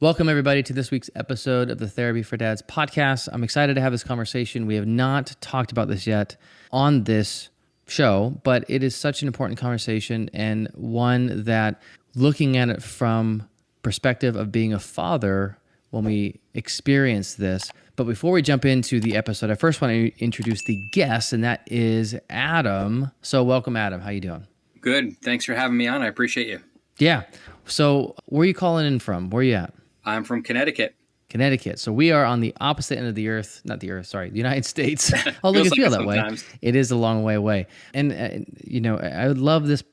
Welcome, everybody, to this week's episode of the Therapy4Dads Podcast. I'm excited to have this conversation. We have not talked about this yet on this show, but it is such an important conversation and one that, looking at it from perspective of being a father, when we experience this. But before we jump into the episode, I first want to introduce the guest, and that is Adam. So welcome, Adam. How you doing? Good. Thanks for having me on. I appreciate you. Yeah. So where are you calling in from? Where are you at? I'm from Connecticut. Connecticut. So we are on the opposite end of the earth, not the earth, sorry, the United States. Although it feel that sometimes. Way. It is a long way away. And, I would love this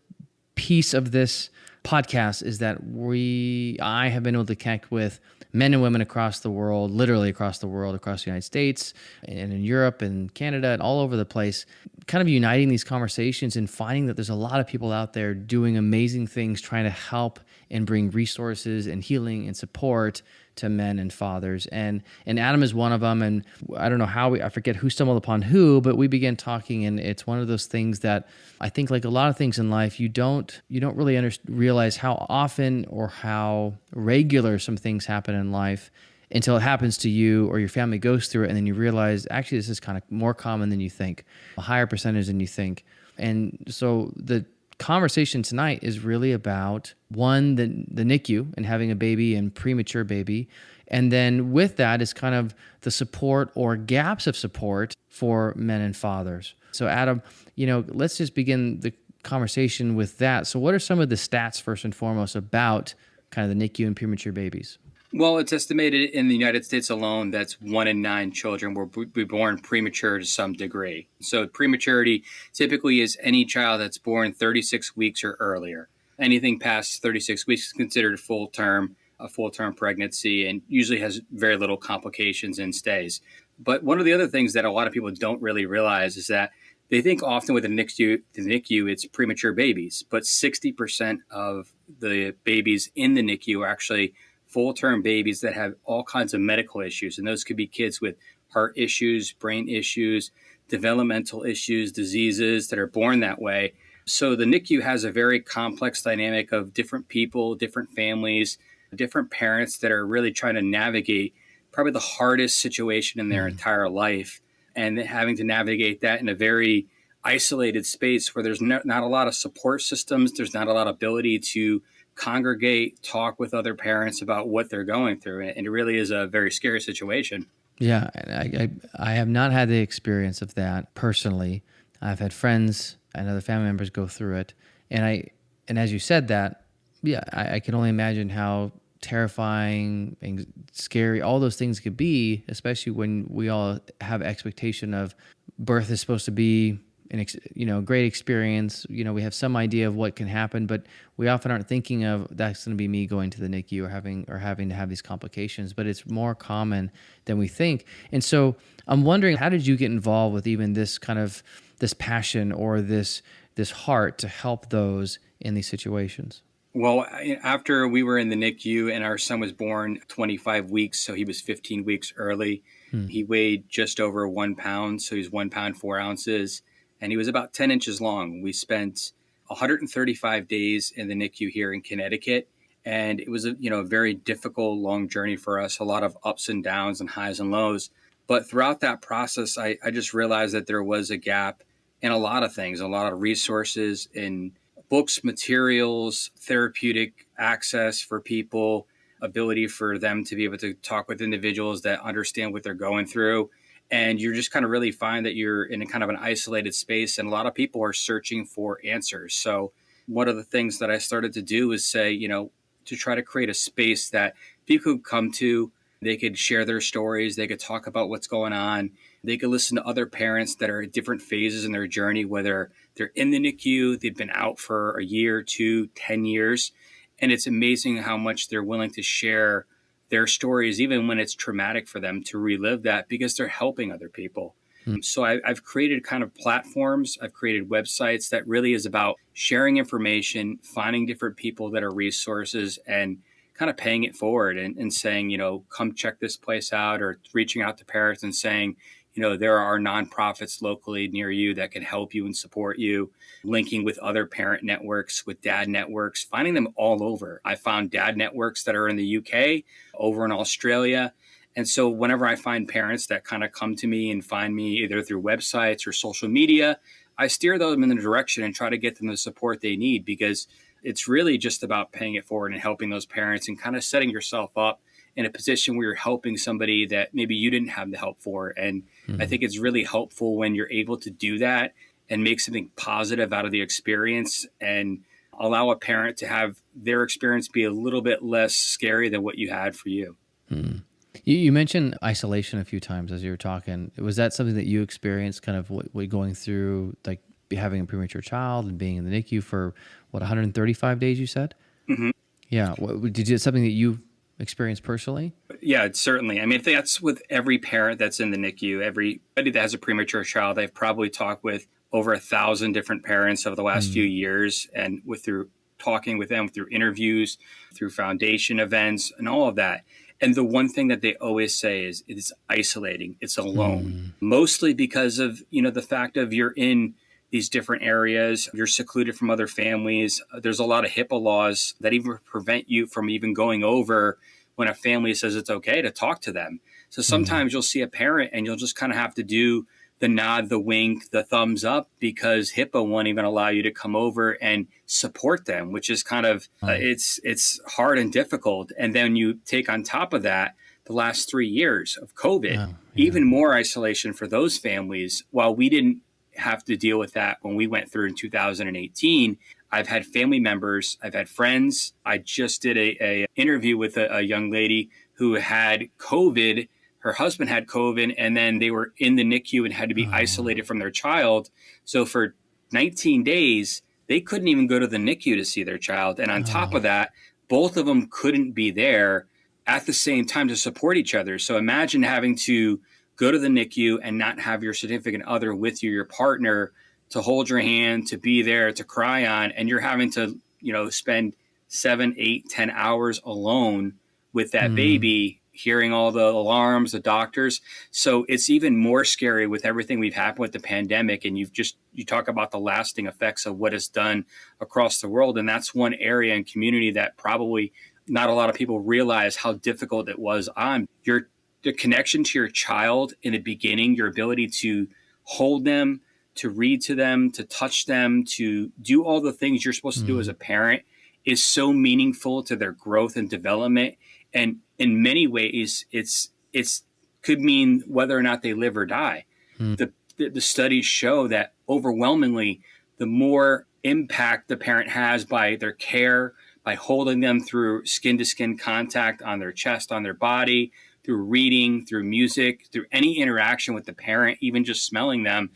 piece of this podcast is that I have been able to connect with men and women across the world, literally across the world, across the United States and in Europe and Canada and all over the place, kind of uniting these conversations and finding that there's a lot of people out there doing amazing things, trying to help and bring resources and healing and support to men and fathers. And Adam is one of them. And I don't know how I forget who stumbled upon who, but we began talking, and it's one of those things that I think, like a lot of things in life, you don't really realize how often or how regular some things happen in life until it happens to you or your family goes through it. And then you realize, actually, this is kind of more common than you think, a higher percentage than you think. And so the conversation tonight is really about, one, the NICU and having a baby and premature baby. And then with that is kind of the support or gaps of support for men and fathers. So Adam, let's just begin the conversation with that. So what are some of the stats, first and foremost, about kind of the NICU and premature babies? Well, it's estimated in the United States alone that's 1 in 9 children will be born premature to some degree. So prematurity typically is any child that's born 36 weeks or earlier. Anything past 36 weeks is considered a full-term pregnancy, and usually has very little complications and stays. But one of the other things that a lot of people don't really realize is that they think often with the NICU, it's premature babies, but 60% of the babies in the NICU are actually full-term babies that have all kinds of medical issues. And those could be kids with heart issues, brain issues, developmental issues, diseases that are born that way. So the NICU has a very complex dynamic of different people, different families, different parents that are really trying to navigate probably the hardest situation in their entire life, and having to navigate that in a very isolated space where there's not a lot of support systems. There's not a lot of ability to congregate, talk with other parents about what they're going through. And it really is a very scary situation. Yeah, I have not had the experience of that personally. I've had friends and other family members go through it. And as you said that, yeah, I can only imagine how terrifying and scary all those things could be, especially when we all have expectation of birth is supposed to be great experience. We have some idea of what can happen, but we often aren't thinking of that's going to be me going to the NICU or having to have these complications. But it's more common than we think. And so I'm wondering, how did you get involved with even this kind of this passion or this heart to help those in these situations? Well, after we were in the NICU and our son was born 25 weeks, so he was 15 weeks early. He weighed just over 1 pound, so he's 1 pound, 4 ounces. And he was about 10 inches long. We spent 135 days in the NICU here in Connecticut. And it was a very difficult, long journey for us, a lot of ups and downs and highs and lows. But throughout that process, I just realized that there was a gap in a lot of things, a lot of resources in books, materials, therapeutic access for people, ability for them to be able to talk with individuals that understand what they're going through. And you just kind of really find that you're in a kind of an isolated space, and a lot of people are searching for answers. So one of the things that I started to do is say, to try to create a space that people could come to, they could share their stories, they could talk about what's going on, they could listen to other parents that are at different phases in their journey, whether they're in the NICU, they've been out for a year, 2, 10 years. And it's amazing how much they're willing to share their stories, even when it's traumatic for them, to relive that because they're helping other people. So I've created kind of platforms. I've created websites that really is about sharing information, finding different people that are resources, and kind of paying it forward and saying, come check this place out, or reaching out to parents and saying, there are nonprofits locally near you that can help you and support you, linking with other parent networks, with dad networks, finding them all over. I found dad networks that are in the UK, over in Australia. And so whenever I find parents that kind of come to me and find me either through websites or social media, I steer them in the direction and try to get them the support they need, because it's really just about paying it forward and helping those parents and kind of setting yourself up in a position where you're helping somebody that maybe you didn't have the help for. And I think it's really helpful when you're able to do that and make something positive out of the experience and allow a parent to have their experience be a little bit less scary than what you had for you. You mentioned isolation a few times as you were talking. Was that something that you experienced, kind of what going through, like having a premature child and being in the NICU for 135 days, you said? Mm-hmm. Yeah. Did you, something that you experienced personally? Yeah, certainly. I mean, that's with every parent that's in the NICU. Everybody that has a premature child, I've probably talked with over 1,000 different parents over the last few years, and through talking with them, through interviews, through foundation events, and all of that. And the one thing that they always say is it's isolating. It's alone, mostly because of, the fact of you're in these different areas, you're secluded from other families. There's a lot of HIPAA laws that even prevent you from even going over when a family says it's okay to talk to them. So sometimes you'll see a parent and you'll just kind of have to do the nod, the wink, the thumbs up, because HIPAA won't even allow you to come over and support them, which is kind of, it's hard and difficult. And then you take on top of that the last 3 years of COVID, even more isolation for those families. While we didn't have to deal with that when we went through in 2018, I've had family members, I've had friends. I just did a interview with a young lady who had COVID. Her husband had COVID, and then they were in the NICU and had to be isolated from their child. So for 19 days, they couldn't even go to the NICU to see their child. And on top of that, both of them couldn't be there at the same time to support each other. So imagine having to go to the NICU and not have your significant other with you, your partner, to hold your hand, to be there, to cry on, and you're having to, spend 7, 8, 10 hours alone with that baby, hearing all the alarms, the doctors. So it's even more scary with everything we've happened with the pandemic. And you talk about the lasting effects of what it's done across the world. And that's one area and community that probably not a lot of people realize how difficult it was on the connection to your child in the beginning, your ability to hold them, to read to them, to touch them, to do all the things you're supposed to do as a parent is so meaningful to their growth and development. And in many ways, it's could mean whether or not they live or die. The studies show that overwhelmingly, the more impact the parent has by their care, by holding them through skin-to-skin contact on their chest, on their body, through reading, through music, through any interaction with the parent, even just smelling them,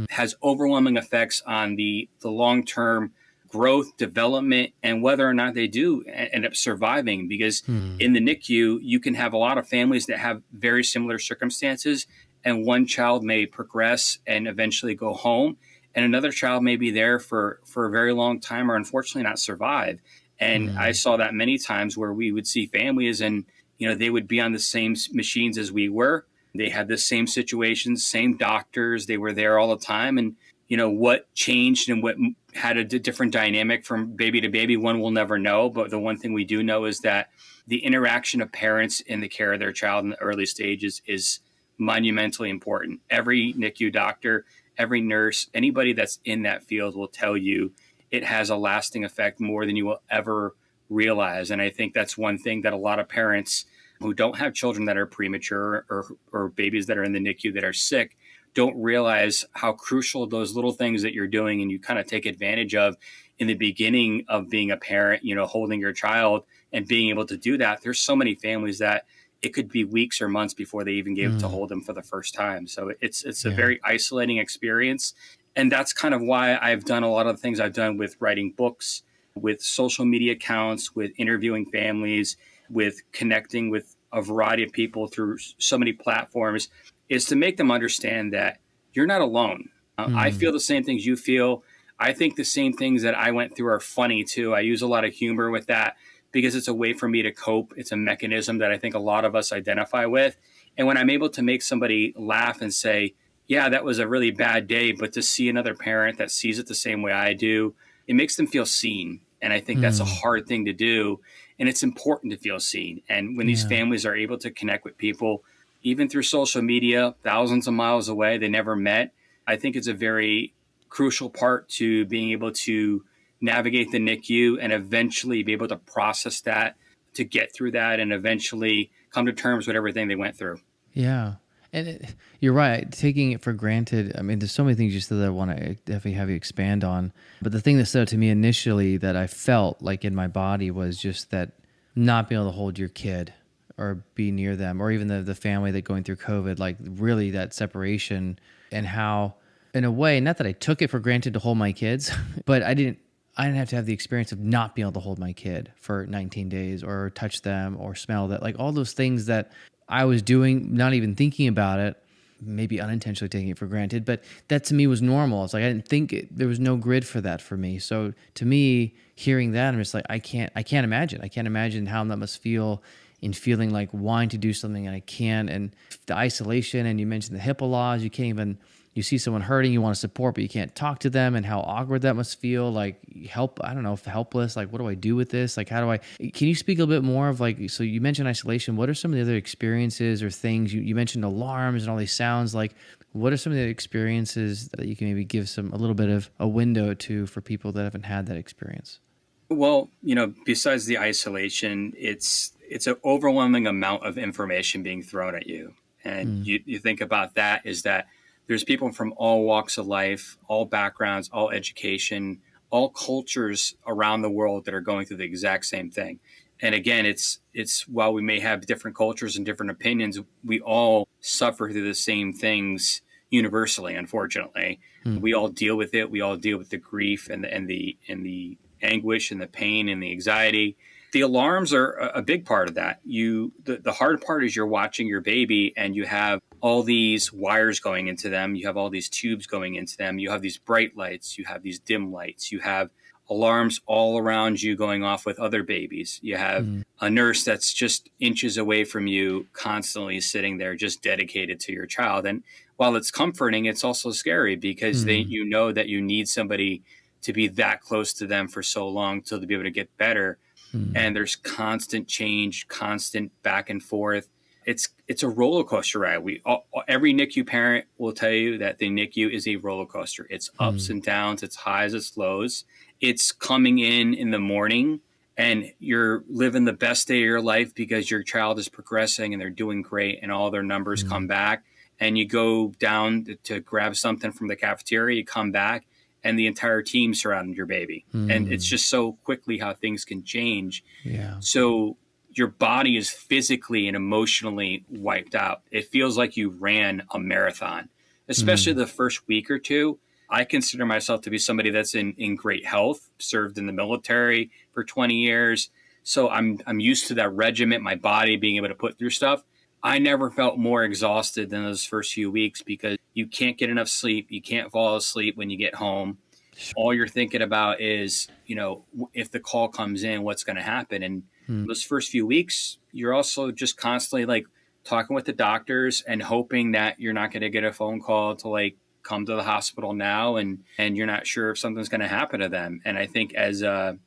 has overwhelming effects on the long-term growth, development, and whether or not they do end up surviving. Because in the NICU, you can have a lot of families that have very similar circumstances, and one child may progress and eventually go home, and another child may be there for a very long time or unfortunately not survive. And I saw that many times where we would see families and, they would be on the same machines as we were. They had the same situations, same doctors. They were there all the time. And, what changed and what had a different dynamic from baby to baby, one will never know. But the one thing we do know is that the interaction of parents in the care of their child in the early stages is monumentally important. Every NICU doctor, every nurse, anybody that's in that field will tell you it has a lasting effect more than you will ever realize. And I think that's one thing that a lot of parents who don't have children that are premature or babies that are in the NICU that are sick don't realize how crucial those little things that you're doing and you kind of take advantage of in the beginning of being a parent, holding your child and being able to do that. There's so many families that it could be weeks or months before they even get to hold them for the first time. So it's a very isolating experience. And that's kind of why I've done a lot of the things I've done with writing books, with social media accounts, with interviewing families, with connecting with a variety of people through so many platforms, is to make them understand that you're not alone. I feel the same things you feel. I think the same things that I went through are funny too. I use a lot of humor with that because it's a way for me to cope. It's a mechanism that I think a lot of us identify with. And when I'm able to make somebody laugh and say, yeah, that was a really bad day, but to see another parent that sees it the same way I do, it makes them feel seen. And I think that's a hard thing to do. And it's important to feel seen. And when these families are able to connect with people, even through social media, thousands of miles away, they never met, I think it's a very crucial part to being able to navigate the NICU and eventually be able to process that, to get through that, and eventually come to terms with everything they went through. Yeah. And you're right, taking it for granted. I mean, there's so many things you said that I want to definitely have you expand on. But the thing that stood out to me initially that I felt like in my body was just that not being able to hold your kid or be near them, or even the family that going through COVID, like really that separation, and how, in a way, not that I took it for granted to hold my kids, but I didn't have to have the experience of not being able to hold my kid for 19 days or touch them or smell that, like all those things that I was doing, not even thinking about it, maybe unintentionally taking it for granted, but that to me was normal. It's like I didn't think there was no grid for that for me. So to me, hearing that, I'm just like, I can't imagine how that must feel in feeling like wanting to do something and I can't, and the isolation. And you mentioned the HIPAA laws. You can't even, you see someone hurting, you want to support, but you can't talk to them, and how awkward that must feel. Like I don't know, helpless. Like, what do I do with this? Like, can you speak a little bit more of like, so you mentioned isolation. What are some of the other experiences or things? You mentioned alarms and all these sounds. Like, what are some of the experiences that you can maybe give a little bit of a window to for people that haven't had that experience? Well, besides the isolation, it's an overwhelming amount of information being thrown at you. And you think about that, is that there's people from all walks of life, all backgrounds, all education, all cultures around the world that are going through the exact same thing. And again, it's while we may have different cultures and different opinions, we all suffer through the same things universally, unfortunately. We all deal with it. We all deal with the grief and the anguish and the pain and the anxiety. The alarms are a big part of that. The hard part is you're watching your baby and you have all these wires going into them. You have all these tubes going into them. You have these bright lights. You have these dim lights. You have alarms all around you going off with other babies. You have a nurse that's just inches away from you, constantly sitting there, just dedicated to your child. And while it's comforting, it's also scary because you know that you need somebody to be that close to them for so long till to be able to get better. And there's constant change, constant back and forth. It's a roller coaster ride. Every NICU parent will tell you that the NICU is a roller coaster. It's ups and downs, it's highs, it's lows. It's coming in the morning and you're living the best day of your life because your child is progressing and they're doing great and all their numbers come back. And you go down to grab something from the cafeteria, you come back, and the entire team surrounded your baby. And it's just so quickly how things can change. Yeah. So your body is physically and emotionally wiped out. It feels like you ran a marathon, especially the first week or two. I consider myself to be somebody that's in great health, served in the military for 20 years. So I'm used to that regiment, my body being able to put through stuff. I never felt more exhausted than those first few weeks because you can't get enough sleep. You can't fall asleep when you get home. All you're thinking about is, if the call comes in, what's going to happen? And those first few weeks, you're also just constantly like talking with the doctors and hoping that you're not going to get a phone call to like come to the hospital now. And you're not sure if something's going to happen to them. And I think as a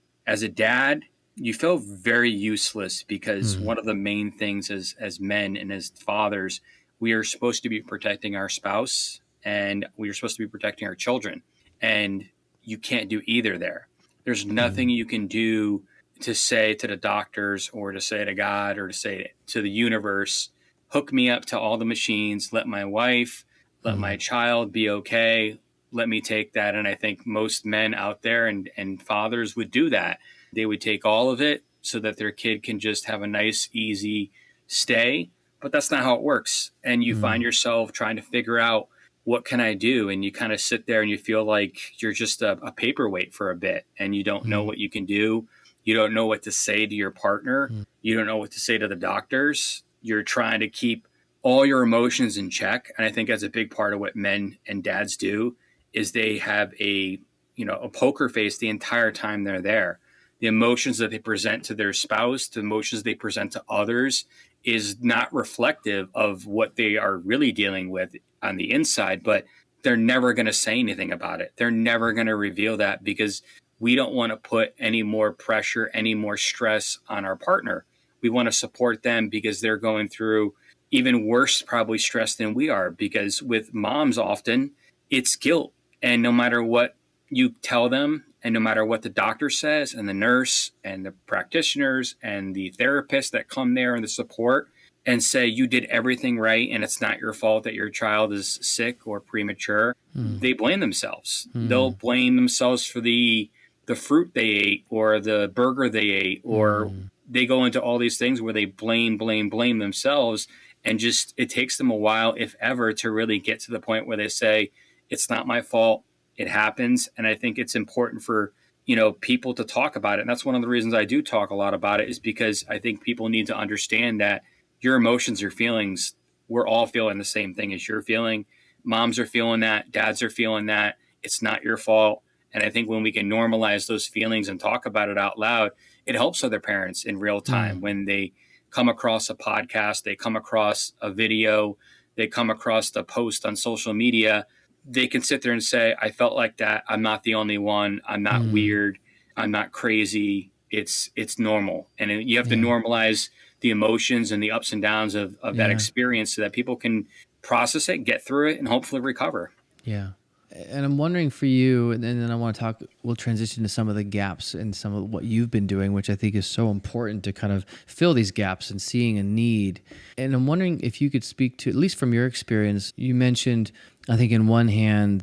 dad, you feel very useless because one of the main things as men and as fathers, we are supposed to be protecting our spouse and we are supposed to be protecting our children. And you can't do either there. There's nothing you can do to say to the doctors or to say to God or to say to the universe, hook me up to all the machines, let my wife, let my child be okay, let me take that. And I think most men out there and fathers would do that. They would take all of it so that their kid can just have a nice, easy stay. But that's not how it works. And you find yourself trying to figure out, what can I do? And you kind of sit there and you feel like you're just a paperweight for a bit and you don't know what you can do. You don't know what to say to your partner. You don't know what to say to the doctors. You're trying to keep all your emotions in check. And I think that's a big part of what men and dads do is they have a poker face the entire time they're there. the emotions that they present to their spouse, the emotions they present to others is not reflective of what they are really dealing with on the inside, but they're never going to say anything about it. They're never going to reveal that because we don't want to put any more pressure, any more stress on our partner. We want to support them because they're going through even worse, probably stress than we are, because with moms, often it's guilt. And no matter what you tell them, and no matter what the doctor says and the nurse and the practitioners and the therapists that come there and the support and say you did everything right and it's not your fault that your child is sick or premature, they blame themselves. They'll blame themselves for the fruit they ate or the burger they ate, or they go into all these things where they blame themselves. And just, it takes them a while, if ever, to really get to the point where they say, it's not my fault. It happens. And I think it's important for, people to talk about it. And that's one of the reasons I do talk a lot about it, is because I think people need to understand that your emotions or feelings, we're all feeling the same thing as you're feeling. Moms are feeling that. Dads are feeling that. It's not your fault. And I think when we can normalize those feelings and talk about it out loud, it helps other parents in real time. When they come across a podcast, they come across a video, they come across the post on social media, they can sit there and say, I felt like that. I'm not the only one. I'm not weird. I'm not crazy. It's normal. And you have to normalize the emotions and the ups and downs of that experience so that people can process it, get through it, and hopefully recover. Yeah. And I'm wondering for you, and then I want to talk, we'll transition to some of the gaps and some of what you've been doing, which I think is so important to kind of fill these gaps and seeing a need. And I'm wondering if you could speak to, at least from your experience, you mentioned, I think in one hand,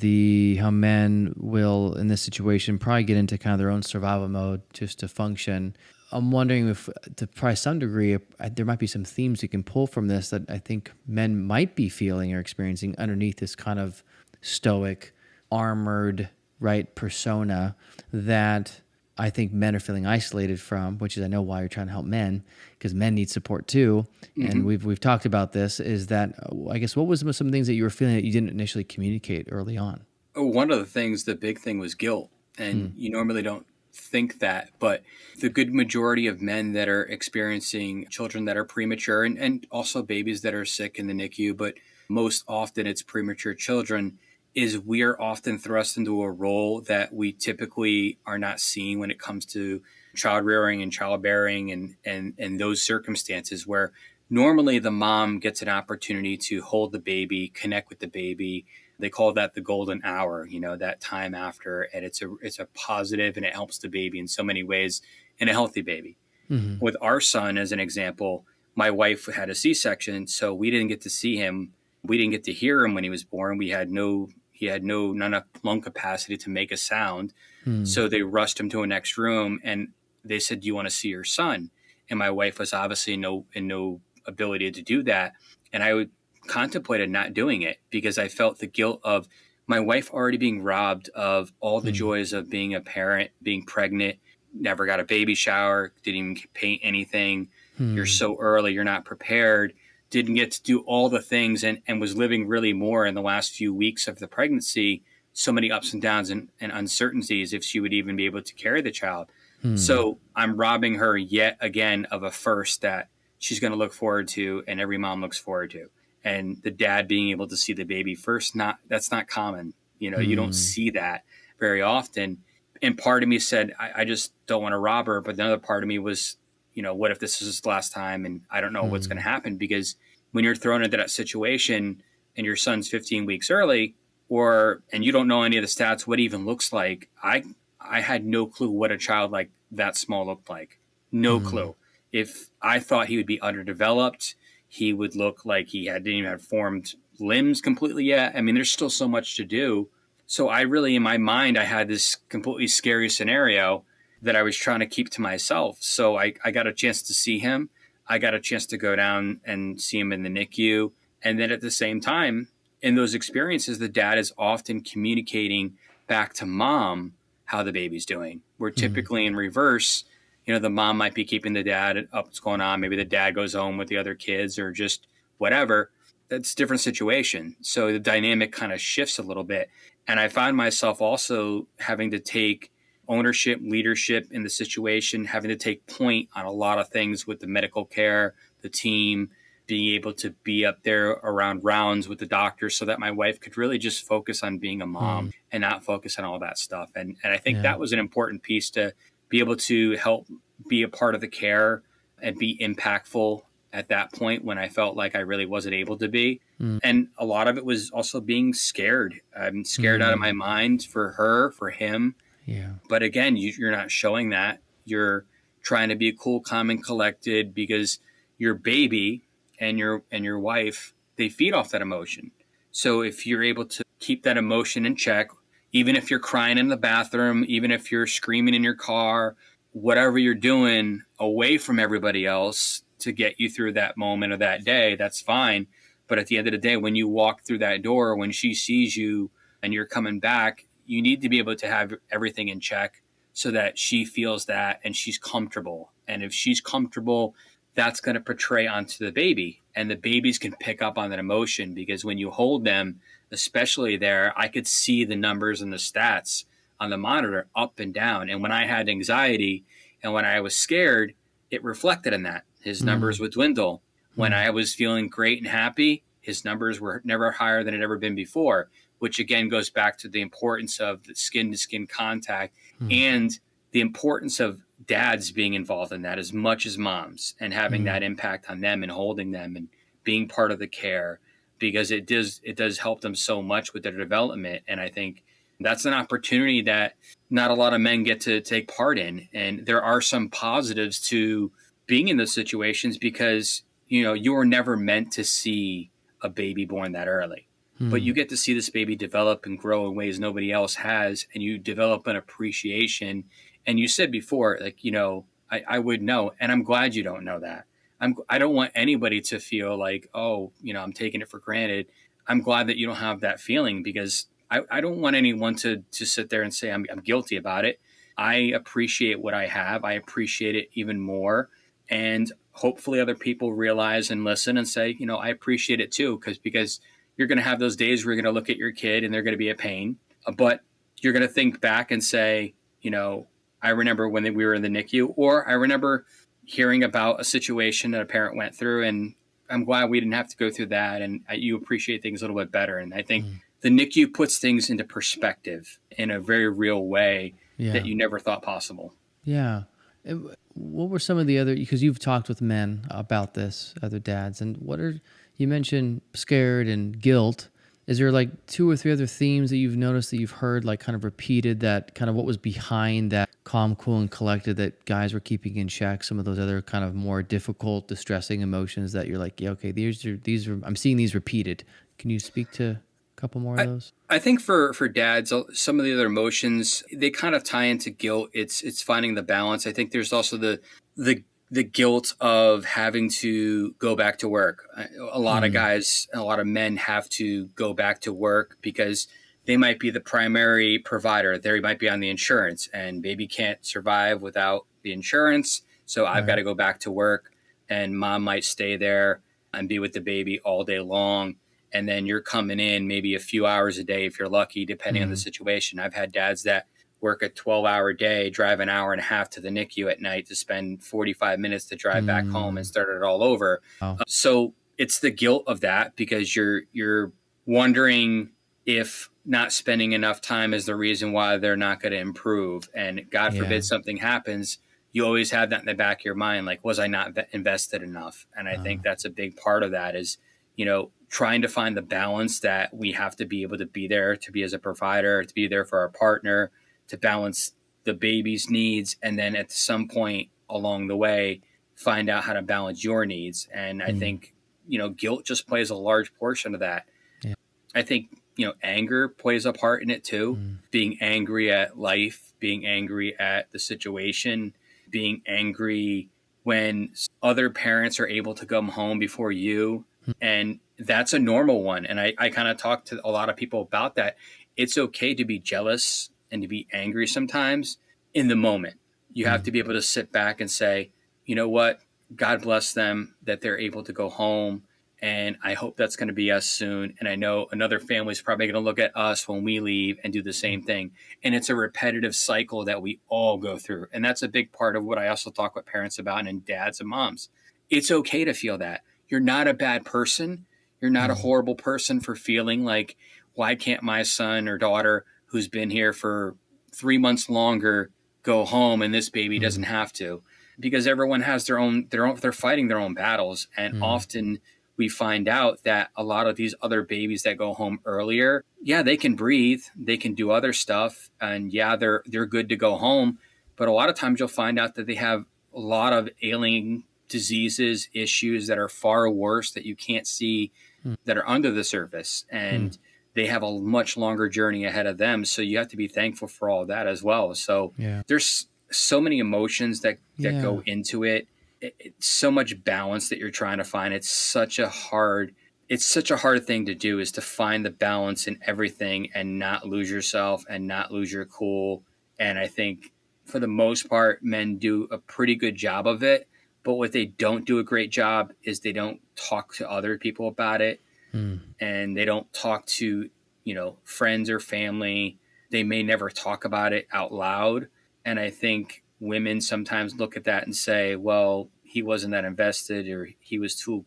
how men will, in this situation, probably get into kind of their own survival mode just to function. I'm wondering if, to probably some degree, there might be some themes you can pull from this that I think men might be feeling or experiencing underneath this kind of stoic, armored, persona that I think men are feeling isolated from, which is, I know why you're trying to help men, because men need support too. And we've talked about this, is that, I guess, what was some things that you were feeling that you didn't initially communicate early on? One of the things, the big thing was guilt. And you normally don't think that, but the good majority of men that are experiencing children that are premature, and also babies that are sick in the NICU, but most often it's premature children, is we are often thrust into a role that we typically are not seeing when it comes to child rearing and childbearing and those circumstances where normally the mom gets an opportunity to hold the baby, connect with the baby. They call that the golden hour, that time after. And it's a positive, and it helps the baby in so many ways, and a healthy baby. With our son, as an example, my wife had a C-section, so we didn't get to see him. We didn't get to hear him when he was born. He had no enough lung capacity to make a sound. So they rushed him to a next room and they said, do you want to see your son? And my wife was obviously in no ability to do that. And I contemplated not doing it because I felt the guilt of my wife already being robbed of all the joys of being a parent, being pregnant, never got a baby shower, didn't even paint anything. You're so early, you're not prepared. Didn't get to do all the things, and was living really more in the last few weeks of the pregnancy, so many ups and downs and uncertainties if she would even be able to carry the child. So I'm robbing her yet again of a first that she's going to look forward to, and every mom looks forward to. And the dad being able to see the baby first, that's not common. You don't see that very often. And part of me said, I just don't want to rob her. But another part of me was, what if this is the last time and I don't know what's going to happen? Because when you're thrown into that situation and your son's 15 weeks early, and you don't know any of the stats, what it even looks like, I had no clue what a child like that small looked like. No clue. If I thought he would be underdeveloped, he would look like he didn't even have formed limbs completely yet. I mean, there's still so much to do. So I really, in my mind, I had this completely scary scenario that I was trying to keep to myself. So I got a chance to see him. I got a chance to go down and see him in the NICU. And then at the same time, in those experiences, the dad is often communicating back to mom how the baby's doing. We're typically in reverse. The mom might be keeping the dad up what's going on. Maybe the dad goes home with the other kids or just whatever. That's a different situation. So the dynamic kind of shifts a little bit. And I find myself also having to take ownership, leadership in the situation, having to take point on a lot of things with the medical care, the team, being able to be up there around rounds with the doctor so that my wife could really just focus on being a mom and not focus on all that stuff. And I think that was an important piece to be able to help be a part of the care and be impactful at that point when I felt like I really wasn't able to be. And a lot of it was also being scared. I'm scared out of my mind for her, for him. Yeah. But again, you're not showing that. You're trying to be cool, calm, and collected because your baby and your wife, they feed off that emotion. So if you're able to keep that emotion in check, even if you're crying in the bathroom, even if you're screaming in your car, whatever you're doing away from everybody else to get you through that moment of that day, that's fine. But at the end of the day, when you walk through that door, when she sees you and you're coming back, you need to be able to have everything in check so that she feels that and she's comfortable. And if she's comfortable, that's going to portray onto the baby. And the babies can pick up on that emotion because when you hold them, especially there, I could see the numbers and the stats on the monitor up and down. And when I had anxiety and when I was scared, it reflected in that. His numbers would dwindle. When I was feeling great and happy, his numbers were never higher than it had ever been before, which again goes back to the importance of the skin-to-skin contact and the importance of dads being involved in that as much as moms and having that impact on them and holding them and being part of the care, because it does help them so much with their development. And I think that's an opportunity that not a lot of men get to take part in. And there are some positives to being in those situations because, you know, you were never meant to see a baby born that early. But you get to see this baby develop and grow in ways nobody else has, and you develop an appreciation. And you said before, like, you know, I would know, and I'm glad you don't know that. I don't want anybody to feel like, oh, you know, I'm taking it for granted. I'm glad that you don't have that feeling because I don't want anyone to sit there and say I'm guilty about it. I appreciate what I have. I appreciate it even more. And hopefully other people realize and listen and say, you know, I appreciate it too, because you're going to have those days where you're going to look at your kid and they're going to be a pain, but you're going to think back and say, you know, I remember when we were in the NICU, or I remember hearing about a situation that a parent went through, and I'm glad we didn't have to go through that. And you appreciate things a little bit better. And I think the NICU puts things into perspective in a very real way that you never thought possible. Yeah. What were some of the other, because you've talked with men about this, other dads, and you mentioned scared and guilt. Is there like 2 or 3 other themes that you've noticed that you've heard like kind of repeated, that kind of what was behind that calm, cool, and collected that guys were keeping in check? Some of those other kind of more difficult, distressing emotions that you're like, yeah, okay, these are I'm seeing these repeated. Can you speak to a couple more of those? I think for dads, some of the other emotions, they kind of tie into guilt. It's finding the balance. I think there's also the guilt of having to go back to work. A lot of guys, a lot of men have to go back to work because they might be the primary provider. They might be on the insurance, and baby can't survive without the insurance. So I've got to go back to work, and mom might stay there and be with the baby all day long. And then you're coming in maybe a few hours a day if you're lucky, depending on the situation. I've had dads that work a 12-hour day, drive an hour and a half to the NICU at night to spend 45 minutes to drive back home and start it all over. So it's the guilt of that, because you're wondering if not spending enough time is the reason why they're not going to improve. And God forbid something happens, you always have that in the back of your mind, like, was I not invested enough? And I think that's a big part of that is, you know, trying to find the balance that we have to be able to be there, to be as a provider, to be there for our partner, to balance the baby's needs. And then at some point along the way, find out how to balance your needs. And I think, you know, guilt just plays a large portion of that. Yeah. I think, you know, anger plays a part in it too. Being angry at life, being angry at the situation, being angry when other parents are able to come home before you. And that's a normal one. And I kind of talk to a lot of people about that. It's okay to be jealous and to be angry sometimes in the moment. You have to be able to sit back and say, you know what, God bless them that they're able to go home And I hope that's going to be us soon. And I know another family is probably going to look at us when we leave and do the same thing. And it's a repetitive cycle that we all go through. And that's a big part of what I also talk with parents about and dads and moms. It's okay to feel that. You're not a bad person. You're not a horrible person for feeling like, why can't my son or daughter who's been here for 3 months longer go home and this baby doesn't have to? Because everyone has they're fighting their own battles. And often we find out that a lot of these other babies that go home earlier, they can breathe, they can do other stuff, and they're good to go home. But a lot of times you'll find out that they have a lot of ailing diseases, issues that are far worse that you can't see, that are under the surface, and they have a much longer journey ahead of them. So you have to be thankful for all of that as well. So there's so many emotions that go into it. It's so much balance that you're trying to find. It's such a hard thing to do, is to find the balance in everything and not lose yourself and not lose your cool. And I think for the most part, men do a pretty good job of it. But what they don't do a great job is they don't talk to other people about it. And they don't talk to, friends or family. They may never talk about it out loud. And I think women sometimes look at that and say, well, he wasn't that invested, or he was too,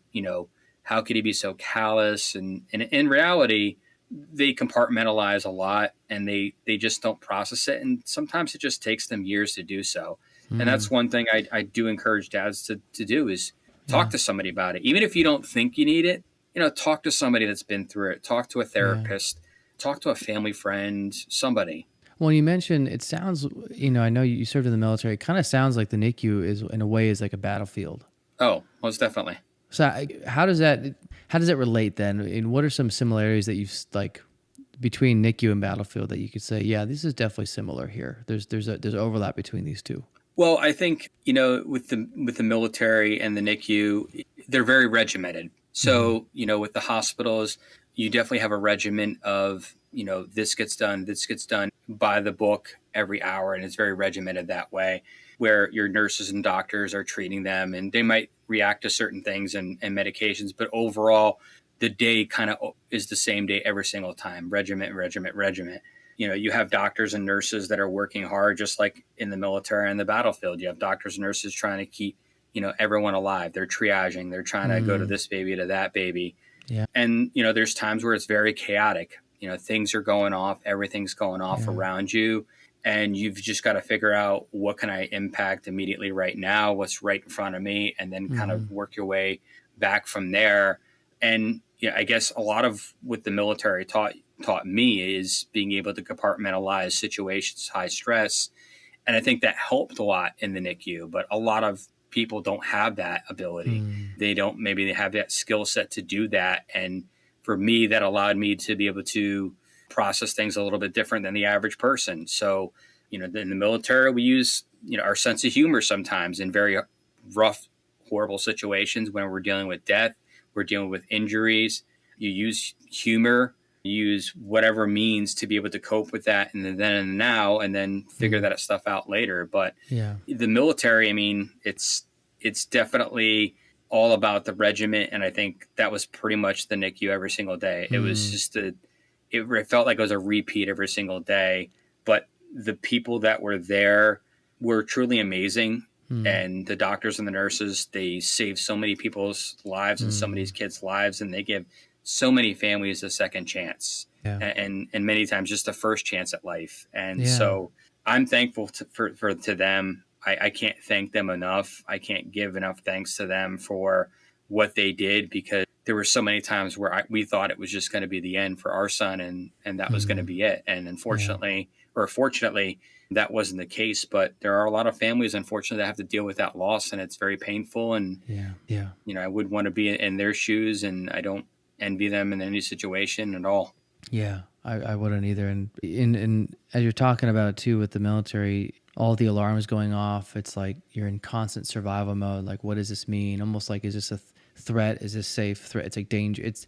how could he be so callous? And in reality, they compartmentalize a lot, and they just don't process it. And sometimes it just takes them years to do so. And that's one thing I do encourage dads to do, is talk to somebody about it. Even if you don't think you need it, talk to somebody that's been through it. Talk to a therapist, talk to a family friend, somebody. Well, you mentioned, it sounds, I know you served in the military. It kind of sounds like the NICU is, in a way, is like a battlefield. Oh, most definitely. So how does that relate then? And what are some similarities that you've between NICU and battlefield that you could say, yeah, this is definitely similar here. There's overlap between these two. Well, I think, with the military and the NICU, they're very regimented. So, with the hospitals, you definitely have a regimen of, this gets done by the book every hour. And it's very regimented that way, where your nurses and doctors are treating them, and they might react to certain things and medications. But overall, the day kind of is the same day every single time. Regiment. You have doctors and nurses that are working hard, just like in the military and the battlefield. You have doctors and nurses trying to keep, everyone alive. They're triaging. They're trying to go to this baby, to that baby. Yeah. And, there's times where it's very chaotic. Things are going off. Everything's going off around you. And you've just got to figure out, what can I impact immediately right now? What's right in front of me? And then kind of work your way back from there. And I guess a lot of what the military taught me is being able to compartmentalize situations, high stress. And I think that helped a lot in the NICU, but a lot of people don't have that ability. Maybe they have that skill set to do that. And for me, that allowed me to be able to process things a little bit different than the average person. So, in the military, we use, our sense of humor sometimes in very rough, horrible situations. When we're dealing with death, we're dealing with injuries. You use humor, use whatever means to be able to cope with that in the then and now, and then figure that stuff out later. But the military, it's definitely all about the regiment. And I think that was pretty much the NICU every single day. It was just it felt like it was a repeat every single day. But the people that were there were truly amazing. And the doctors and the nurses, they save so many people's lives and so many kids' lives, and they give so many families a second chance, and many times just a first chance at life. And so I'm thankful to them. I can't thank them enough. I can't give enough thanks to them for what they did, because there were so many times where we thought it was just going to be the end for our son, and that was going to be it. And unfortunately, or fortunately, that wasn't the case. But there are a lot of families, unfortunately, that have to deal with that loss, and it's very painful. And I would want to be in their shoes, and I don't envy them in any situation at all. Yeah, I wouldn't either. And as you're talking about it too, with the military, all the alarms going off, it's like you're in constant survival mode. Like, what does this mean? Almost like, is this a threat? Is this safe threat? It's like danger. It's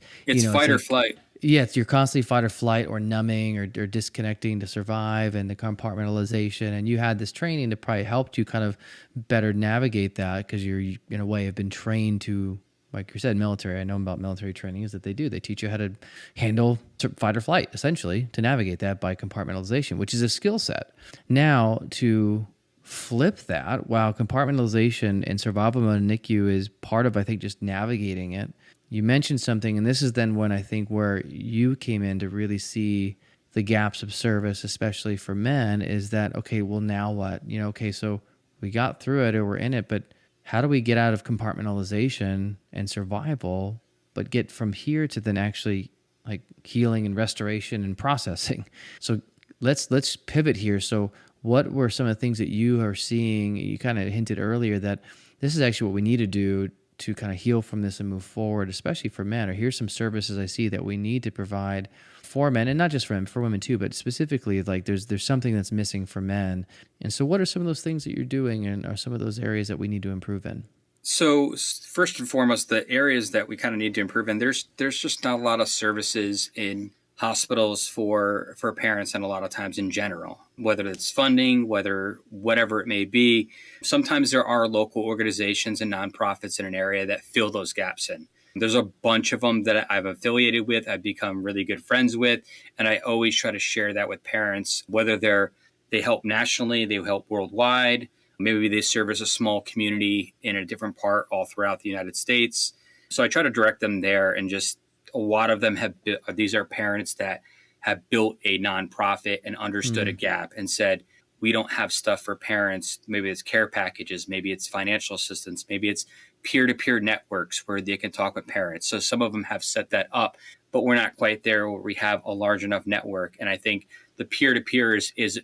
fight or flight. Yeah, you're constantly fight or flight, or numbing, or disconnecting to survive, and the compartmentalization. And you had this training that probably helped you kind of better navigate that, because you're, in a way, have been trained to like you said, military, I know about military training is that they teach you how to handle fight or flight, essentially, to navigate that by compartmentalization, which is a skill set. Now, to flip that, while compartmentalization and survival mode in NICU is part of, I think, just navigating it, you mentioned something, and this is then when I think where you came in to really see the gaps of service, especially for men, is that, okay, well, now what? Okay, so we got through it or we're in it, but how do we get out of compartmentalization and survival, but get from here to then actually like healing and restoration and processing? So let's pivot here. So what were some of the things that you are seeing? You kind of hinted earlier that this is actually what we need to do to kind of heal from this and move forward, especially for men. Or here's some services I see that we need to provide for men, and not just for women too, but specifically like there's something that's missing for men. And so what are some of those things that you're doing, and are some of those areas that we need to improve in? So first and foremost, the areas that we kind of need to improve in, there's just not a lot of services in hospitals for parents, and a lot of times in general, whether it's funding, whatever it may be. Sometimes there are local organizations and nonprofits in an area that fill those gaps in. There's a bunch of them that I've affiliated with, I've become really good friends with, and I always try to share that with parents, whether they help nationally, they help worldwide, maybe they service a small community in a different part all throughout the United States. So I try to direct them there, and just a lot of them these are parents that have built a nonprofit and understood a gap and said, we don't have stuff for parents. Maybe it's care packages, maybe it's financial assistance, maybe it's peer-to-peer networks where they can talk with parents. So some of them have set that up, but we're not quite there where we have a large enough network. And I think the peer-to-peer is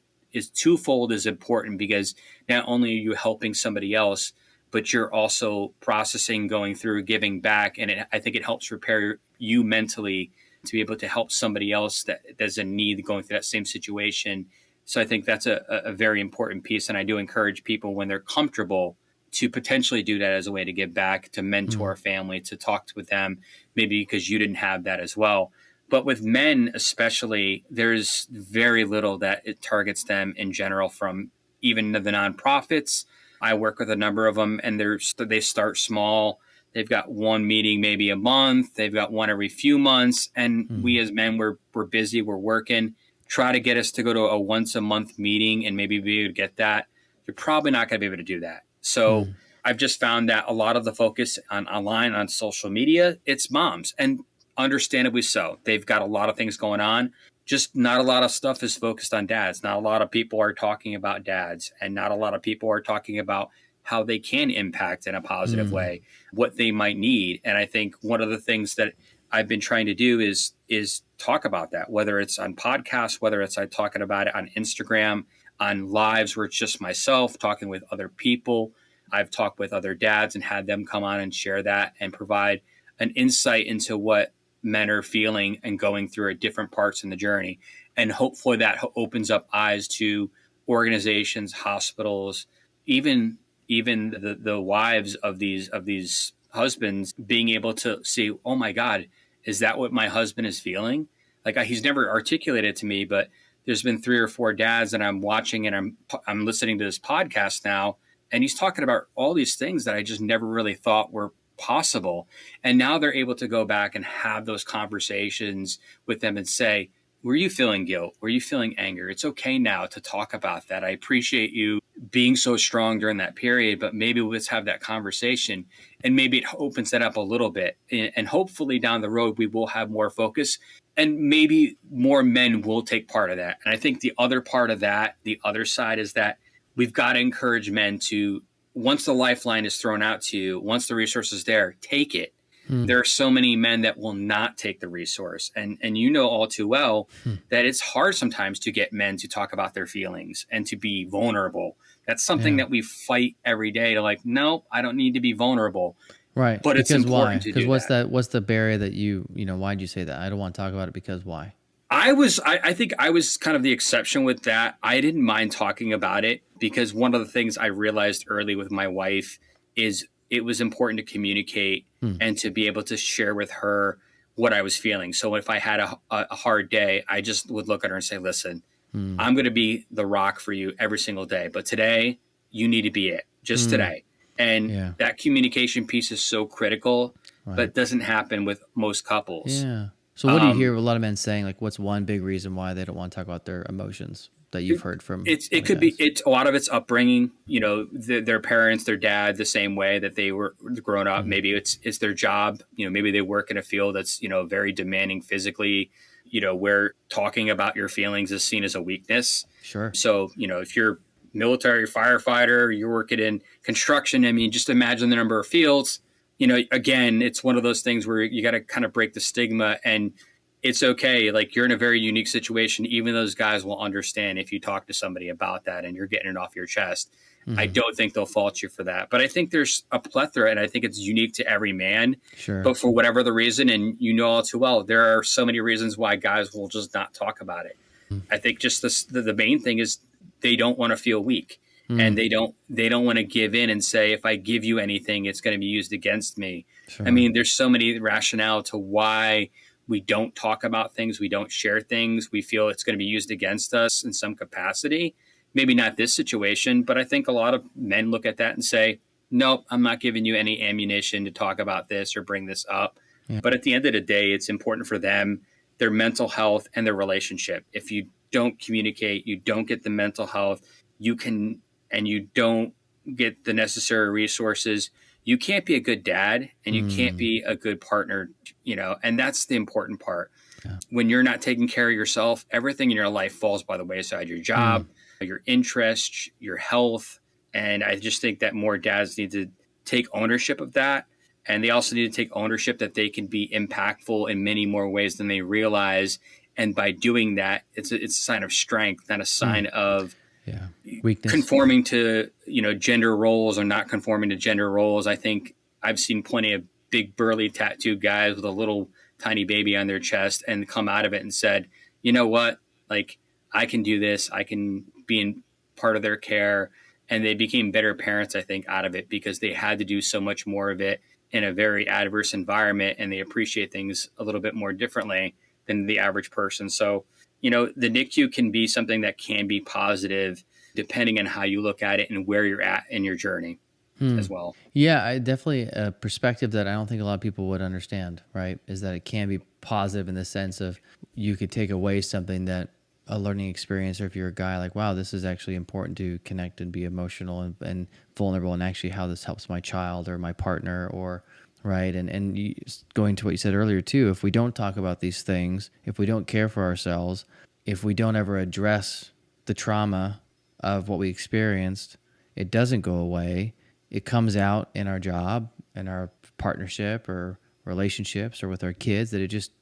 twofold is important, because not only are you helping somebody else, but you're also processing, going through, giving back. And I think it helps repair you mentally to be able to help somebody else that there's a need going through that same situation. So I think that's a very important piece. And I do encourage people, when they're comfortable, to potentially do that as a way to give back, to mentor a family, to talk with them, maybe because you didn't have that as well. But with men especially, there's very little that it targets them in general, from even the nonprofits. I work with a number of them, and they start small. They've got one meeting maybe a month. They've got one every few months. And we as men, we're busy, we're working. Try to get us to go to a once a month meeting and maybe be able to get that. You're probably not going to be able to do that. So I've just found that a lot of the focus online, on social media, it's moms, and understandably so. They've got a lot of things going on. Just not a lot of stuff is focused on dads. Not a lot of people are talking about dads, and not a lot of people are talking about how they can impact in a positive way, what they might need. And I think one of the things that I've been trying to do is talk about that, whether it's on podcasts, whether it's I talking about it on Instagram, on lives where it's just myself talking with other people. I've talked with other dads and had them come on and share that and provide an insight into what men are feeling and going through at different parts in the journey. And hopefully that opens up eyes to organizations, hospitals, even the wives of these husbands being able to see, oh my God, is that what my husband is feeling? Like he's never articulated it to me, but there's been 3 or 4 dads that I'm watching, and I'm listening to this podcast now, and he's talking about all these things that I just never really thought were possible. And now they're able to go back and have those conversations with them and say, were you feeling guilt? Were you feeling anger? It's okay now to talk about that. I appreciate you being so strong during that period, but maybe let's have that conversation. And maybe it opens that up a little bit. And hopefully down the road, we will have more focus, and maybe more men will take part of that. And I think the other part of that, the other side, is that we've got to encourage men to, once the lifeline is thrown out to you, once the resource is there, take it. There are so many men that will not take the resource. And you know all too well that it's hard sometimes to get men to talk about their feelings and to be vulnerable. That's something that we fight every day to like, no, I don't need to be vulnerable. Right. But because it's important to do because that. what's the barrier that why'd you say that? I don't want to talk about it because why? I think I was kind of the exception with that. I didn't mind talking about it because one of the things I realized early with my wife is it was important to communicate and to be able to share with her what I was feeling. So if I had a hard day, I just would look at her and say, listen, I'm going to be the rock for you every single day. But today you need to be it, just today. And that communication piece is so critical but it doesn't happen with most couples. Yeah. So what do you hear a lot of men saying? Like, what's one big reason why they don't want to talk about their emotions that you've heard from? It could be, it's a lot of it's upbringing, you know, their parents, their dad, the same way that they were growing up. Maybe it's their job, you know, maybe they work in a field that's, you know, very demanding physically, you know, where talking about your feelings is seen as a weakness. Sure. So, you know, if you're military firefighter, you're working in construction, I mean, just imagine the number of fields, you know, again, it's one of those things where you got to kind of break the stigma, and it's okay. Like, you're in a very unique situation. Even those guys will understand if you talk to somebody about that and you're getting it off your chest. I don't think they'll fault you for that. But I think there's a plethora, and I think it's unique to every man. Sure. But for whatever the reason, and you know all too well, there are so many reasons why guys will just not talk about it. I think just the main thing is they don't want to feel weak. And they don't want to give in and say, if I give you anything, it's going to be used against me. Sure. I mean, there's so many rationale to why we don't talk about things. We don't share things. We feel it's going to be used against us in some capacity. Maybe not this situation, but I think a lot of men look at that and say, nope, I'm not giving you any ammunition to talk about this or bring this up. Yeah. But at the end of the day, it's important for them, their mental health and their relationship. If you don't communicate, you don't get the mental health, and you don't get the necessary resources, you can't be a good dad, and you can't be a good partner, you know, and that's the important part. Yeah. When you're not taking care of yourself, everything in your life falls by the wayside, your job, your interests, your health. And I just think that more dads need to take ownership of that. And they also need to take ownership that they can be impactful in many more ways than they realize. And by doing that, it's a sign of strength, not a sign of weakness, conforming to, you know, gender roles or not conforming to gender roles. I think I've seen plenty of big burly tattooed guys with a little tiny baby on their chest and come out of it and said, you know what, like, I can do this. I can be in part of their care. And they became better parents, I think, out of it, because they had to do so much more of it in a very adverse environment, and they appreciate things a little bit more differently than the average person. So, you know, the NICU can be something that can be positive depending on how you look at it and where you're at in your journey as well. Yeah, I definitely a perspective that I don't think a lot of people would understand, right? Is that it can be positive in the sense of you could take away something that a learning experience, or if you're a guy, like, wow, this is actually important to connect and be emotional and vulnerable, and actually how this helps my child or my partner, or right. And you, going to what you said earlier too, if we don't talk about these things, if we don't care for ourselves, if we don't ever address the trauma of what we experienced, it doesn't go away. It comes out in our job, in our partnership or relationships, or with our kids, that it just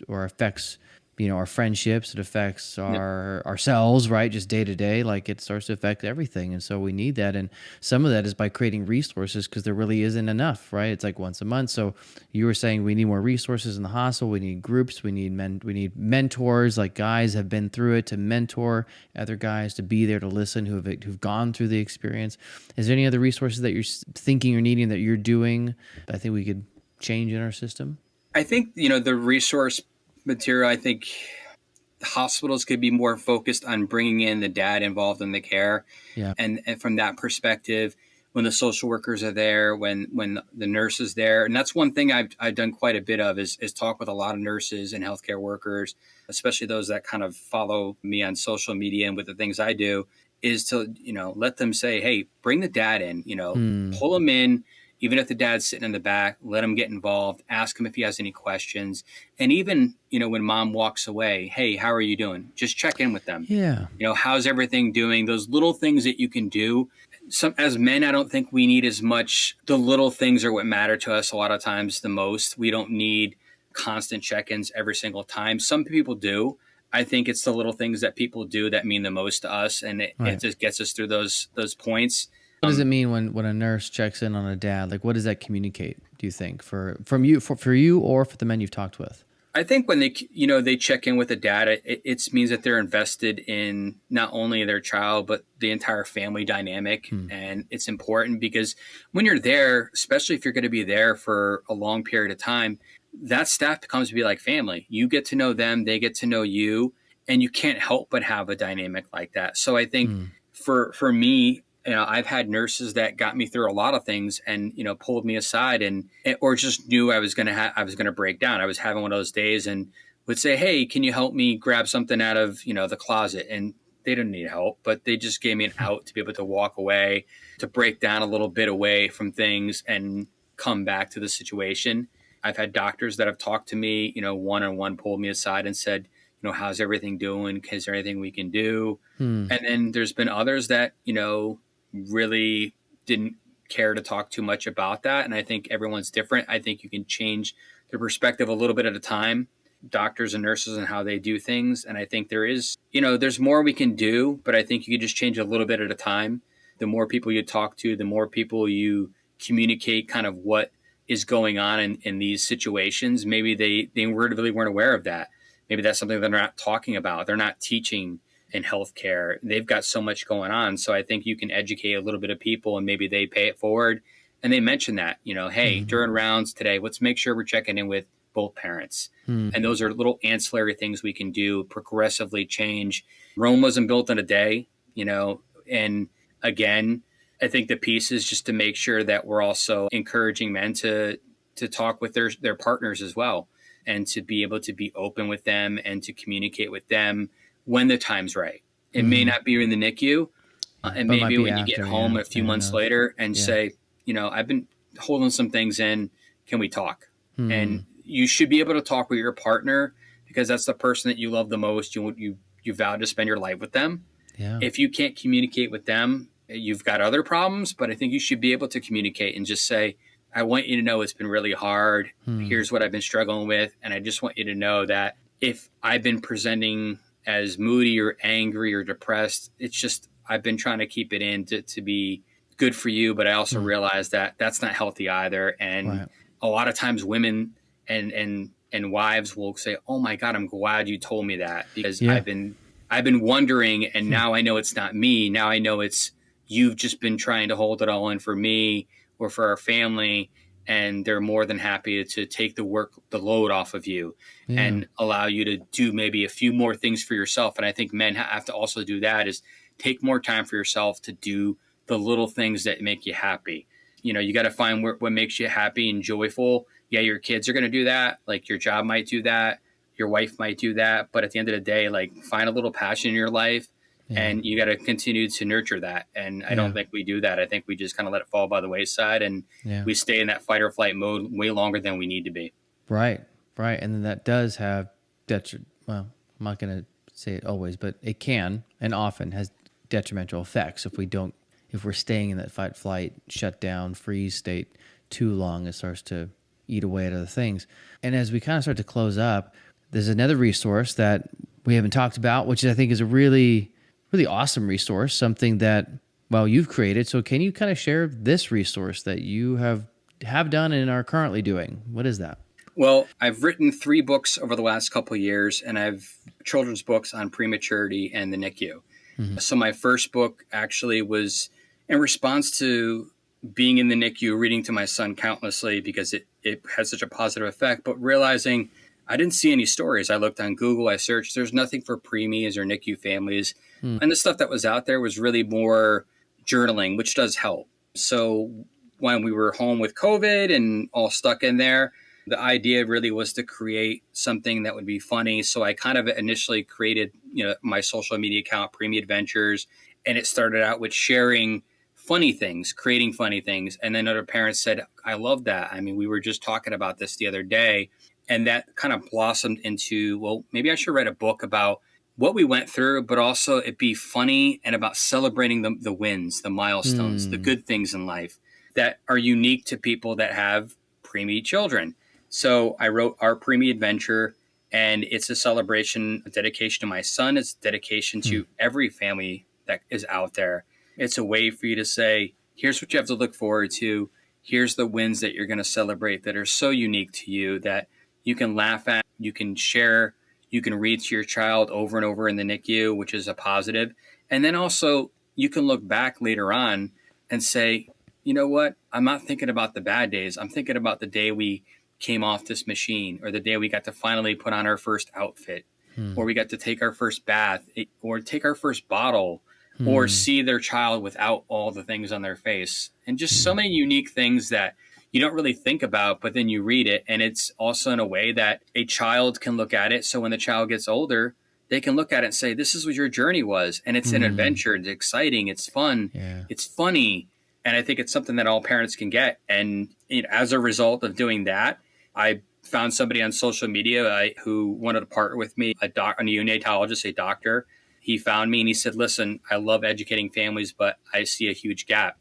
or affects, you know, our friendships. It affects ourselves, right? Just day to day, like it starts to affect everything. And so we need that. And some of that is by creating resources, because there really isn't enough, right? It's like once a month. So you were saying we need more resources in the hospital. We need groups. We need mentors, like guys have been through it, to mentor other guys, to be there to listen, who've gone through the experience. Is there any other resources that you're thinking or needing that you're doing? I think we could change in our system. I think, you know, the resource material, I think hospitals could be more focused on bringing in the dad involved in the care. Yeah. And from that perspective, when the social workers are there, when the nurse is there, and that's one thing I've done quite a bit of is talk with a lot of nurses and healthcare workers, especially those that kind of follow me on social media and with the things I do, is to, you know, let them say, hey, bring the dad in, you know, pull him in. Even if the dad's sitting in the back, let him get involved, ask him if he has any questions. And even, you know, when mom walks away, hey, how are you doing? Just check in with them. Yeah. You know, how's everything doing? Those little things that you can do. As men, I don't think we need as much. The little things are what matter to us a lot of times the most. We don't need constant check-ins every single time. Some people do. I think it's the little things that people do that mean the most to us. And it just gets us through those points. What does it mean when a nurse checks in on a dad? Like, what does that communicate, do you think, for you or for the men you've talked with? I think when they check in with a dad, it means that they're invested in not only their child, but the entire family dynamic. And it's important because when you're there, especially if you're going to be there for a long period of time, that staff becomes to be like family. You get to know them, they get to know you, and you can't help but have a dynamic like that. So I think for me, I've had nurses that got me through a lot of things and, pulled me aside or just knew I was going to break down. I was having one of those days and would say, hey, can you help me grab something out of, the closet? And they didn't need help, but they just gave me an out to be able to walk away, to break down a little bit away from things and come back to the situation. I've had doctors that have talked to me, one-on-one, pulled me aside and said, how's everything doing? Is there anything we can do? And then there's been others that, really didn't care to talk too much about that. And I think everyone's different. I think you can change their perspective a little bit at a time, doctors and nurses and how they do things. And I think there is, there's more we can do, but I think you can just change a little bit at a time. The more people you talk to, the more people you communicate kind of what is going on in these situations. Maybe they really weren't aware of that. Maybe that's something they're not talking about. They're not teaching in healthcare. They've got so much going on. So I think you can educate a little bit of people and maybe they pay it forward. And they mention that, hey, during rounds today, let's make sure we're checking in with both parents. And those are little ancillary things we can do, progressively change. Rome wasn't built in a day, and again, I think the piece is just to make sure that we're also encouraging men to talk with their partners as well, and to be able to be open with them and to communicate with them when the time's right. It may not be in the NICU, and maybe when you get home a few months later and say, I've been holding some things in, can we talk? And you should be able to talk with your partner because that's the person that you love the most. You vow to spend your life with them. Yeah. If you can't communicate with them, you've got other problems, but I think you should be able to communicate and just say, I want you to know it's been really hard. Here's what I've been struggling with. And I just want you to know that if I've been presenting as moody or angry or depressed, it's just, I've been trying to keep it in to be good for you. But I also realize that that's not healthy either. And a lot of times women and wives will say, oh my God, I'm glad you told me that because I've been wondering, and now I know it's not me. Now I know it's, you've just been trying to hold it all in for me or for our family. And they're more than happy to take the load off of you and allow you to do maybe a few more things for yourself. And I think men have to also do that, is take more time for yourself to do the little things that make you happy. You got to find what makes you happy and joyful. Yeah, your kids are going to do that. Like your job might do that. Your wife might do that. But at the end of the day, like find a little passion in your life. And you got to continue to nurture that. And I don't think we do that. I think we just kind of let it fall by the wayside and we stay in that fight or flight mode way longer than we need to be. Right. And then that does have well, I'm not going to say it always, but it can and often has detrimental effects if we're staying in that fight, flight, shut down, freeze state too long. It starts to eat away at other things. And as we kind of start to close up, there's another resource that we haven't talked about, which I think is a really awesome resource, something that, well, you've created. So can you kind of share this resource that you have done and are currently doing? What is that? Well, I've written 3 books over the last couple of years, and I've children's books on prematurity and the NICU. So my first book actually was in response to being in the NICU, reading to my son countlessly because it has such a positive effect, but realizing I didn't see any stories. I looked on Google, I searched, there's nothing for preemies or NICU families. And the stuff that was out there was really more journaling, which does help. So when we were home with COVID and all stuck in there, the idea really was to create something that would be funny. So I kind of initially created, my social media account, Premie Adventures, and it started out with sharing funny things, creating funny things. And then other parents said, I love that. I mean, we were just talking about this the other day. And that kind of blossomed into, well, maybe I should write a book about what we went through, but also it be funny and about celebrating the wins, the milestones, the good things in life that are unique to people that have preemie children. So I wrote our Preemie Adventure, and it's a celebration, a dedication to my son. It's a dedication to every family that is out there. It's a way for you to say, here's what you have to look forward to. Here's the wins that you're going to celebrate that are so unique to you that you can laugh at, you can share, you can read to your child over and over in the NICU, which is a positive. And then also you can look back later on and say, you know what? I'm not thinking about the bad days. I'm thinking about the day we came off this machine, or the day we got to finally put on our first outfit, or we got to take our first bath, or take our first bottle or see their child without all the things on their face. And just so many unique things that you don't really think about, but then you read it. And it's also in a way that a child can look at it. So when the child gets older, they can look at it and say, this is what your journey was. And it's an adventure. It's exciting. It's fun. Yeah. It's funny. And I think it's something that all parents can get. And as a result of doing that, I found somebody on social media who wanted to partner with me, a neonatologist, a doctor. He found me and he said, listen, I love educating families, but I see a huge gap.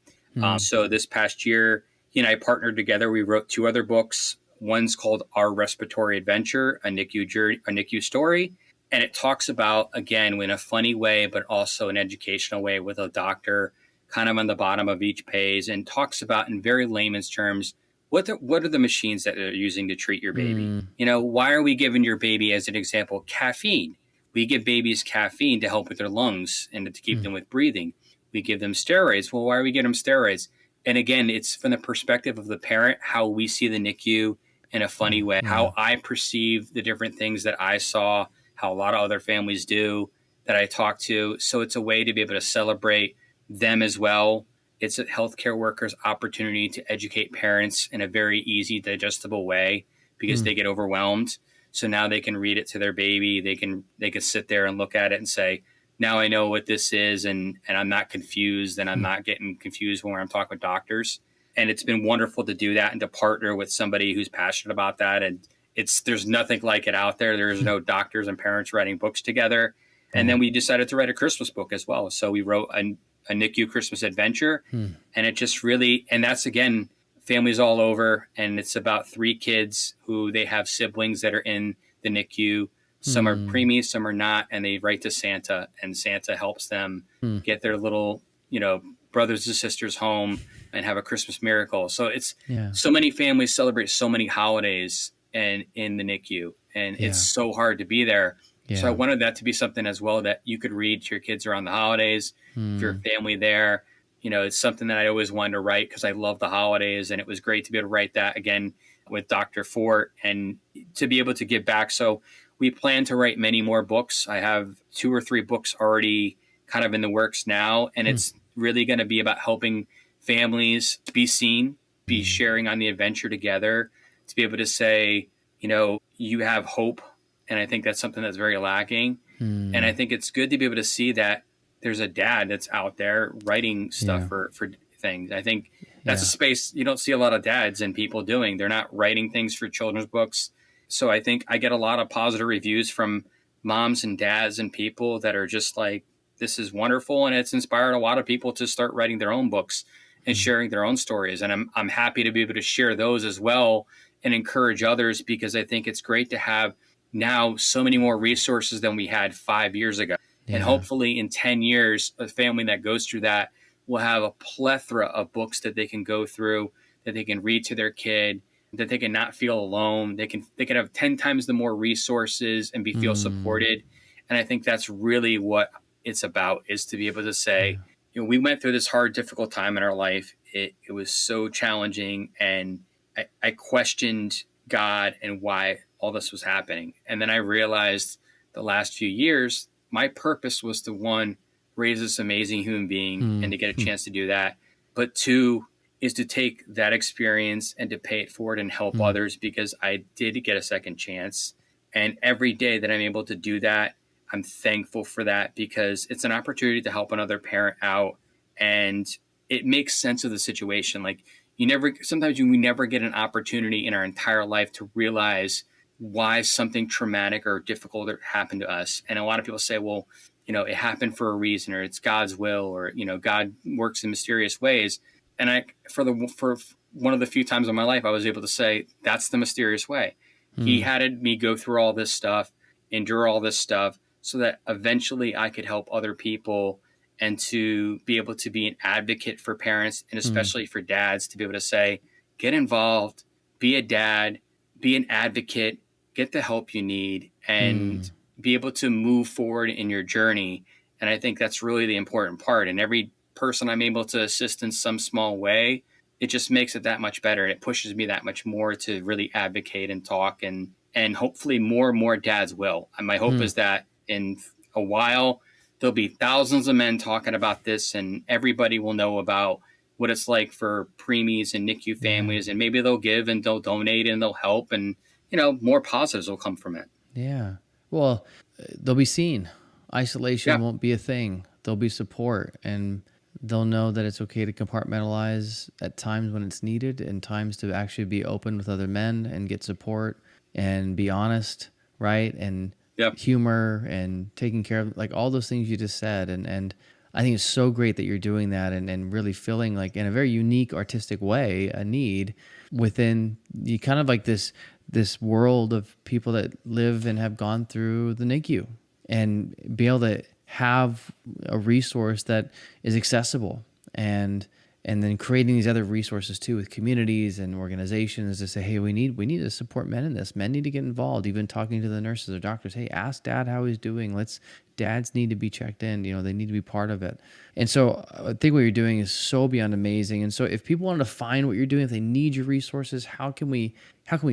So this past year, he and I partnered together. We wrote 2 other books. One's called Our Respiratory Adventure, a NICU story. And it talks about, again, in a funny way, but also an educational way with a doctor kind of on the bottom of each page, and talks about in very layman's terms, what are the machines that they're using to treat your baby? Why are we giving your baby, as an example, caffeine? We give babies caffeine to help with their lungs and to keep them with breathing. We give them steroids. Well, why are we giving them steroids? And again, it's from the perspective of the parent, how we see the NICU in a funny way, how I perceive the different things that I saw, how a lot of other families do that I talk to. So it's a way to be able to celebrate them as well. It's a healthcare worker's opportunity to educate parents in a very easy, digestible way because they get overwhelmed. So now they can read it to their baby. They can sit there and look at it and say, now I know what this is, and I'm not confused, and I'm not getting confused when I'm talking with doctors. And it's been wonderful to do that and to partner with somebody who's passionate about that. And there's nothing like it out there. There's no doctors and parents writing books together. And then we decided to write a Christmas book as well. So we wrote a NICU Christmas adventure, and it just really, and that's, again, families all over. And it's about 3 kids who they have siblings that are in the NICU. Some are preemie, some are not. And they write to Santa, and Santa helps them get their little, brothers and sisters home and have a Christmas miracle. So it's so many families celebrate so many holidays and in the NICU, and it's so hard to be there. Yeah. So I wanted that to be something as well that you could read to your kids around the holidays. If you're a family there, it's something that I always wanted to write because I love the holidays, and it was great to be able to write that again with Dr. Fort and to be able to give back. So we plan to write many more books. I have 2 or 3 books already kind of in the works now, and it's really going to be about helping families be seen, be sharing on the adventure together, to be able to say, you have hope. And I think that's something that's very lacking. And I think it's good to be able to see that there's a dad that's out there writing stuff for things. I think that's a space you don't see a lot of dads and people doing. They're not writing things for children's books. So I think I get a lot of positive reviews from moms and dads and people that are just like, this is wonderful. And it's inspired a lot of people to start writing their own books and sharing their own stories. And I'm happy to be able to share those as well and encourage others, because I think it's great to have now so many more resources than we had 5 years ago. Yeah. And hopefully in 10 years, a family that goes through that will have a plethora of books that they can go through, that they can read to their kid, that they can not feel alone. They can have 10 times the more resources and feel supported. And I think that's really what it's about, is to be able to say, we went through this hard, difficult time in our life. It was so challenging. And I questioned God and why all this was happening. And then I realized the last few years, my purpose was to, 1, raise this amazing human being and to get a chance to do that. But 2, is to take that experience and to pay it forward and help others, because I did get a second chance. And every day that I'm able to do that, I'm thankful for that, because it's an opportunity to help another parent out. And it makes sense of the situation. Like, sometimes we never get an opportunity in our entire life to realize why something traumatic or difficult happened to us. And a lot of people say, well, it happened for a reason, or it's God's will, or, God works in mysterious ways. And for one of the few times in my life, I was able to say, that's the mysterious way. He had me go through all this stuff, endure all this stuff, so that eventually I could help other people, and to be able to be an advocate for parents, and especially for dads, to be able to say, get involved, be a dad, be an advocate, get the help you need, and be able to move forward in your journey. And I think that's really the important part. And every person I'm able to assist in some small way, it just makes it that much better. It pushes me that much more to really advocate and talk, and hopefully more and more dads will. And my hope is that in a while, there'll be thousands of men talking about this, and everybody will know about what it's like for preemies and NICU families, and maybe they'll give and they'll donate and they'll help, and more positives will come from it. Yeah. Well, they'll be seen. Isolation won't be a thing. There'll be support, and they'll know that it's okay to compartmentalize at times when it's needed, and times to actually be open with other men and get support and be honest, right? And humor and taking care of, like, all those things you just said. And I think it's so great that you're doing that and really filling, like, in a very unique, artistic way, a need within you, kind of like this world of people that live and have gone through the NICU, and be able to have a resource that is accessible, and then creating these other resources too with communities and organizations to say, hey, we need to support men in this. Men need to get involved, even talking to the nurses or doctors. Hey, ask dad how he's doing. Dads need to be checked in. They need to be part of it. And so I think what you're doing is so beyond amazing. And so if people want to find what you're doing, if they need your resources, how can we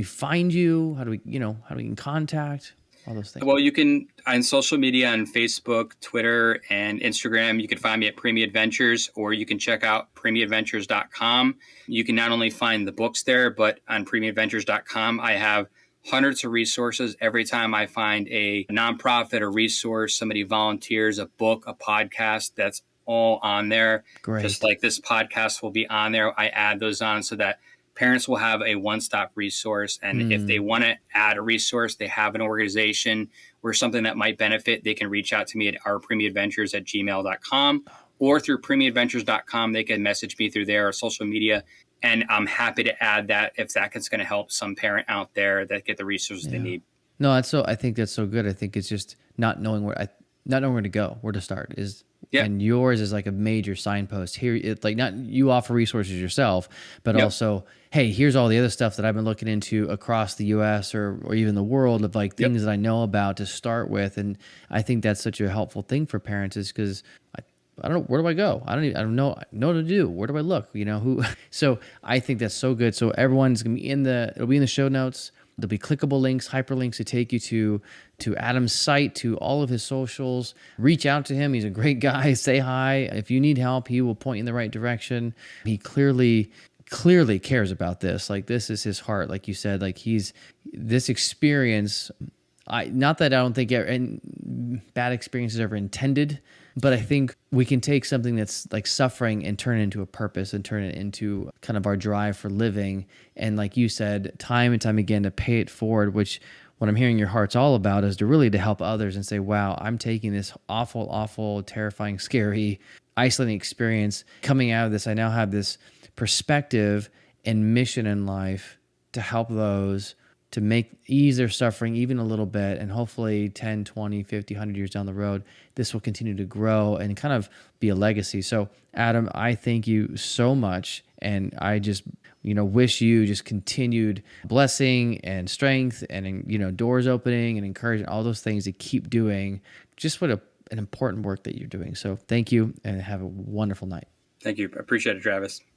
find you? How do we get contact? All those things. Well, you can, on social media, on Facebook, Twitter, and Instagram, you can find me at Premie Adventures, or you can check out premieadventures.com. You can not only find the books there, but on premieadventures.com, I have hundreds of resources. Every time I find a nonprofit or resource, somebody volunteers, a book, a podcast, that's all on there. Great. Just like this podcast will be on there. I add those on so that parents will have a one-stop resource. And if they want to add a resource, they have an organization or something that might benefit, they can reach out to me at ourpremieadventures@gmail.com, or through premieadventures.com. They can message me through there or social media. And I'm happy to add that if that's going to help some parent out there that get the resources they need. No, I think that's so good. I think it's just not knowing where to go, where to start is. Yeah. And yours is like a major signpost here. It's like, not you offer resources yourself, but also, hey, here's all the other stuff that I've been looking into across the U.S. or even the world of, like, things that I know about to start with. And I think that's such a helpful thing for parents, is because I don't know, where do I go? I don't know what to do. Where do I look? Who? So I think that's so good. So everyone's gonna be it'll be in the show notes. There'll be clickable links, hyperlinks to take you to Adam's site, to all of his socials. Reach out to him. He's a great guy. Say hi. If you need help, he will point you in the right direction. He clearly cares about this. Like, this is his heart. Like you said, like, this experience, not that I don't think bad experiences are ever intended, but I think we can take something that's like suffering and turn it into a purpose, and turn it into kind of our drive for living. And like you said, time and time again, to pay it forward, which what I'm hearing your heart's all about is to help others and say, wow, I'm taking this awful, awful, terrifying, scary, isolating experience. Coming out of this, I now have this perspective and mission in life to help those, to ease their suffering even a little bit. And hopefully 10, 20, 50, 100 years down the road, this will continue to grow and kind of be a legacy. So Adam, I thank you so much. And I just, wish you just continued blessing and strength and, doors opening and encouragement, all those things to keep doing. Just what an important work that you're doing. So thank you, and have a wonderful night. Thank you. I appreciate it, Travis.